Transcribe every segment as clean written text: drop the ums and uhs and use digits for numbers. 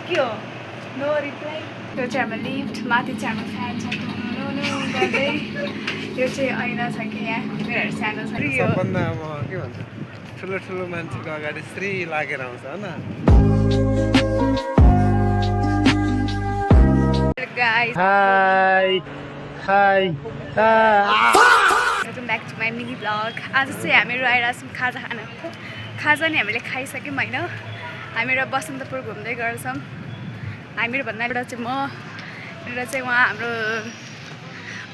के हो no reply यो चाहिँ हाम्रो लिफ्ट माथि चाहिँ हाम्रो फ्यान छ गर्दै यो चाहिँ ऐना छ कि यहाँ मेरो सानो छ सबभन्दा अब के भन्छ ठुलो ठुलो मान्छेको अगाडि श्री लागेर आउँछ होइन guys high high welcome back to my mini vlog आज चाहिँ हामीहरू आइरहेको छौँ खाजा खान खाजा नि हामीले खाइसक्यौँ होइन हामीहरू बसन्तपुर घुम्दै गर्छौँ हामीहरू भन्दा एउटा चाहिँ म एउटा चाहिँ उहाँ हाम्रो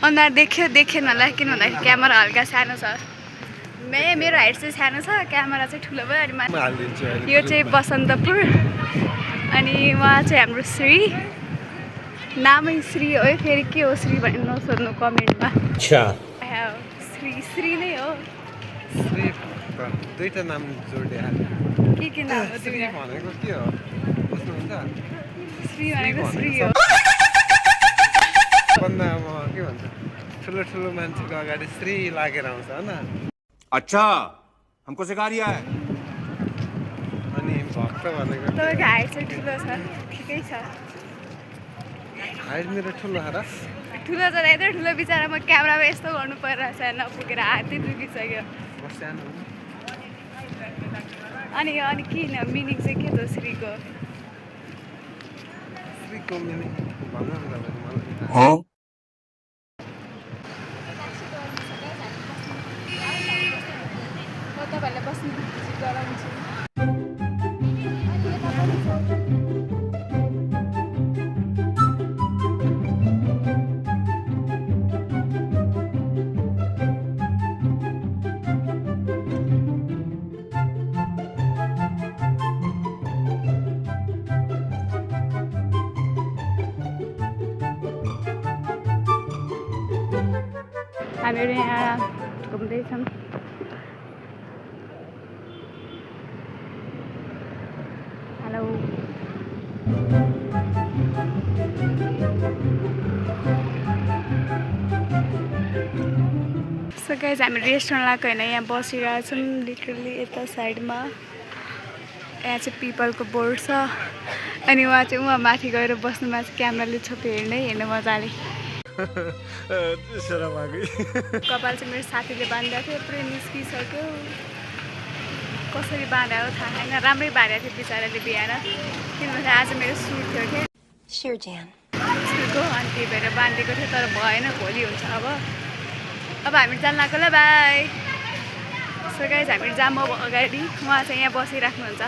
अनुहार देखेन होला किन भन्दाखेरि क्यामेरा हल्का सानो छ मेरो हाइट चाहिँ सानो छ क्यामेरा चाहिँ ठुलो भयो अनि यो चाहिँ बसन्तपुर अनि उहाँ चाहिँ हाम्रो श्री नामै श्री हो है फेरि के हो श्री भनेर नसोध्नु कमेन्टमा श्री नै हो श्री दुईटा नाम जोडे के नाम हो श्री भनेको के हो बुझ्नुहुन्छ श्री भनेको श्री हो भन्दा अब के भन्छ ठुलो ठुलो मान्छेको अगाडि श्री लागेर आउँछ होइन अच्छा हमको सिखा रिया है अनि भक्त भनेको तपाईँको हाइट चाहिँ ठुलो छ ठिकै छ हाइट मेरो ठुलो र ठुलो छ यत्रो ठुलो बिचरा म क्यामेरामा यस्तो गर्नु परिरहेछ नपुगेर हातै दुखिसक्यो सानो अनि किन मिनिङ चाहिँ के त श्रीको श्रीको मिनिङ भन्नु न तपाईँले मलाई म तपाईँहरूलाई बस्नु गराउँछु हामीहरू यहाँ घुम्दैछौँ हेलो सो गाइज हामी रेस्टुरेन्ट लगाएको होइन यहाँ बसिरहेको छौँ लिटरली यता साइडमा यहाँ चाहिँ पिपलको बोर्ड छ अनि उहाँ चाहिँ उहाँ माथि गएर बस्नुमा चाहिँ क्यामेराले छोपी हेर्नु मजाले कपाल चाहिँ मेरो साथीले बाँधेको थियो पुरै निस्किसक्यो कसरी बाँधेको थाहा छैन राम्रै बाँधेको थियो बिचराले बिहान किनभने आज मेरो सुट थियो क्या सुटको अनि त्यही भएर बाँधेको थियो तर भएन भोलि हुन्छ अब हामी जान लाग्यो ल बाई सो गाइज हामीहरू जाम अब अगाडि उहाँ चाहिँ यहाँ बसिराख्नुहुन्छ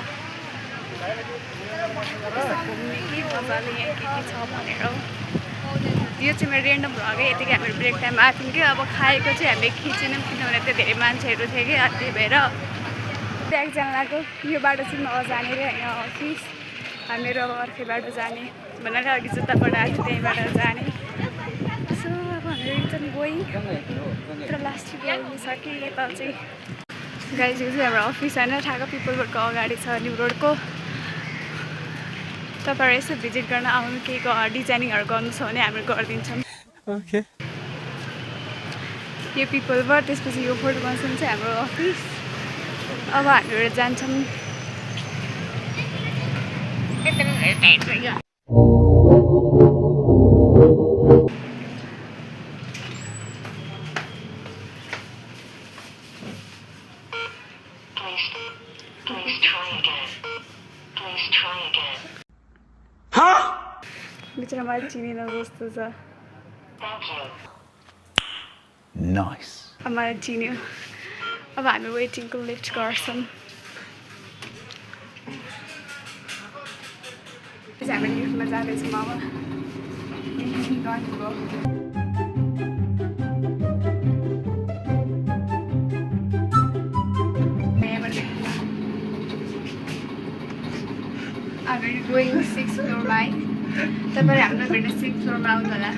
घुम्ने कि मजाले यहाँ के छ भनेर यो चाहिँ मेरो रेन्डम भ्लग है यतिकै हामीहरू ब्रेक टाइम आएको थियौँ कि अब खाएको चाहिँ हामीले खिचेनौँ किनभने त्यो धेरै मान्छेहरू थियो कि त्यही भएर ब्याग जान लाग्यो यो बाटो चाहिँ नजाने रे होइन अफिस हामीहरू अब अर्कै बाटो जाने भनेर अघि जुत्ताबाट आएको त्यहीँबाट जाने सो अब हामीहरू एकदम गयौँ तर लास्ट गइसक्यो यता चाहिँ गाइज यो चाहिँ हाम्रो अफिस होइन ठाको पिपलबोर्डको अगाडि छ न्यु रोडको तपाईँहरू यसो भिजिट गर्न आउनु केही डिजाइनिङहरू गर्नु छ भने हामी गरिदिन्छौँ यो पिपलबोर्ड त्यसपछि यो फोर्ट मसन चाहिँ हाम्रो अफिस अब हामीहरू जान्छौँ बिचरा मैले चिनेन जस्तो छ अब मलाई चिन्यो अब हामी वेटिङको लिफ्ट गर्छौँ हामी लिफ्टमा जाँदैछौँ अब हामी गोइङ 6th फ्लोरमा है तपाईँहरू हाम्रो भेट्न 6th फ्लोरमा आउनु होला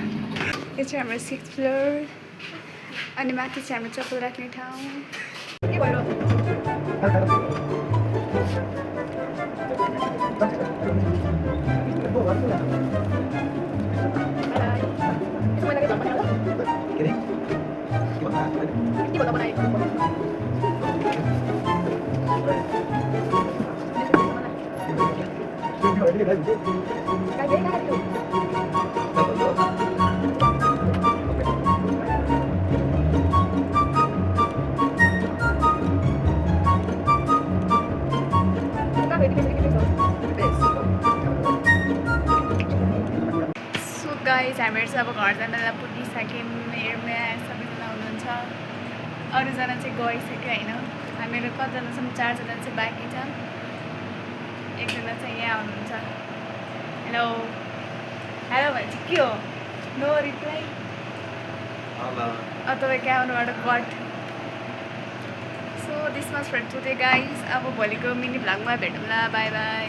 यो चाहिँ हाम्रो 6th फ्लोर अनि माथि चाहिँ हाम्रो चप्पल राख्ने ठाउँ के भयो सो गाइज हामीहरू चाहिँ अब घर जानलाई पुगिसक्यौँ। मेरोमा सबैजना हुनुहुन्छ, अरूजना चाहिँ गइसक्यो होइन। हामीहरू कतिजना छौँ? 4 जना चाहिँ बाँकी छ। एकजना चाहिँ यहाँ हुनुहुन्छ। हेलो हेलो भने चाहिँ के हो? No reply. तपाईँ क्यामेराबाट cut. So this much friend today guys. अब भोलिको मिनी भ्लगमा भेटौँला। Bye by.